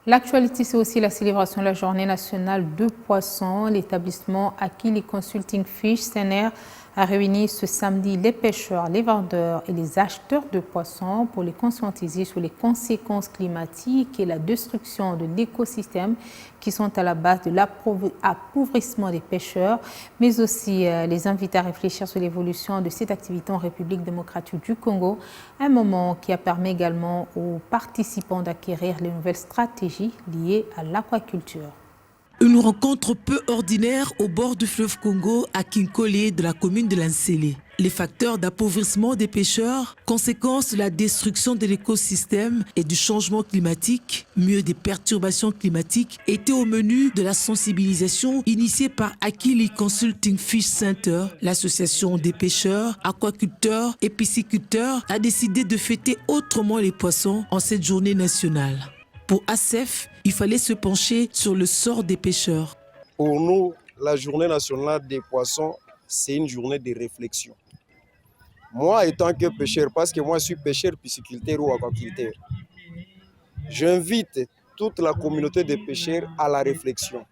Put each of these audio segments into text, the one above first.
L'actualité, c'est aussi la célébration de la Journée nationale de poissons. L'établissement Akili Consulting Fish CNR a réuni ce samedi les pêcheurs, les vendeurs et les acheteurs de poissons pour les conscientiser sur les conséquences climatiques et la destruction de l'écosystème qui sont à la base de l'appauvrissement des pêcheurs, mais aussi les inviter à réfléchir sur l'évolution de cette activité en République démocratique du Congo, un moment qui a permis également aux participants d'acquérir les nouvelles stratégies liées à l'aquaculture. Une rencontre peu ordinaire au bord du fleuve Congo à Kinkole de la commune de Lansele. Les facteurs d'appauvrissement des pêcheurs, conséquences de la destruction de l'écosystème et du changement climatique, mieux des perturbations climatiques, étaient au menu de la sensibilisation initiée par Akili Consulting Fish Center. L'association des pêcheurs, aquaculteurs et pisciculteurs a décidé de fêter autrement les poissons en cette journée nationale. Pour ASEF, il fallait se pencher sur le sort des pêcheurs. Pour nous, la journée nationale des poissons, c'est une journée de réflexion. Moi, étant que pêcheur, parce que moi je suis pêcheur, pisciculteur ou aquaculteur, j'invite toute la communauté des pêcheurs à la réflexion.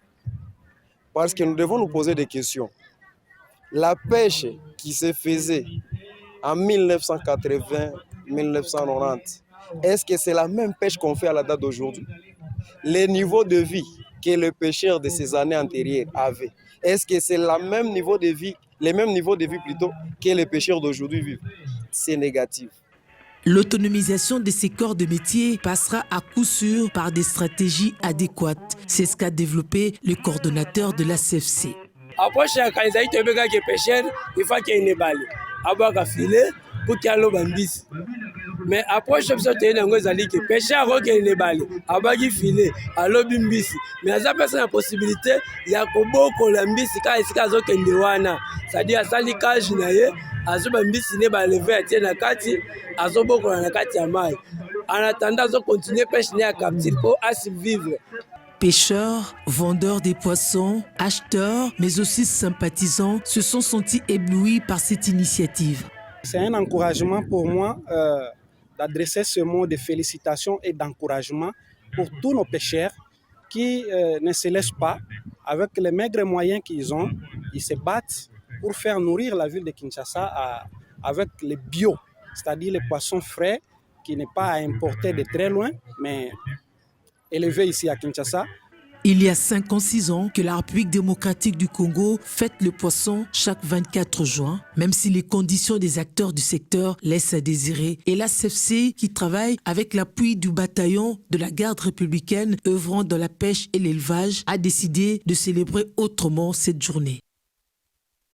Parce que nous devons nous poser des questions. La pêche qui se faisait en 1980-1990, est-ce que c'est la même pêche qu'on fait à la date d'aujourd'hui? Les niveaux de vie que les pêcheurs de ces années antérieures avaient, est-ce que c'est le même niveau de vie, les mêmes niveaux de vie plutôt que les pêcheurs d'aujourd'hui vivent? C'est négatif. L'autonomisation de ces corps de métier passera à coup sûr par des stratégies adéquates. C'est ce qu'a développé le coordonnateur de l'ACFC. Approche ya kanisa ito beka ke pêcheur, il faut qu'il ne bale. Abaka filet pour qu'il alo bambisi. Mais approche biso te na ngozali ke pêcheur ko ke ne bale. Abaki filet, alo bimbisi. Mais aza pesa na possibilité ya koboko la mbisi ka esika zo kende wana. C'est-à-dire asali cage na ye, azo bambisi ne ba lever atie na kati, azo boko na kati ya mai. En attendant zo continuer pêche ne ya capture pour survivre. Pêcheurs, vendeurs des poissons, acheteurs, mais aussi sympathisants se sont sentis éblouis par cette initiative. C'est un encouragement pour moi d'adresser ce mot de félicitations et d'encouragement pour tous nos pêcheurs qui ne se laissent pas, avec les maigres moyens qu'ils ont, ils se battent pour faire nourrir la ville de Kinshasa avec les bio, c'est-à-dire les poissons frais qui n'est pas à importer de très loin, mais élevé ici à Kinshasa. Il y a 56 ans que la République démocratique du Congo fête le poisson chaque 24 juin, même si les conditions des acteurs du secteur laissent à désirer. Et la CFC, qui travaille avec l'appui du bataillon de la garde républicaine œuvrant dans la pêche et l'élevage, a décidé de célébrer autrement cette journée.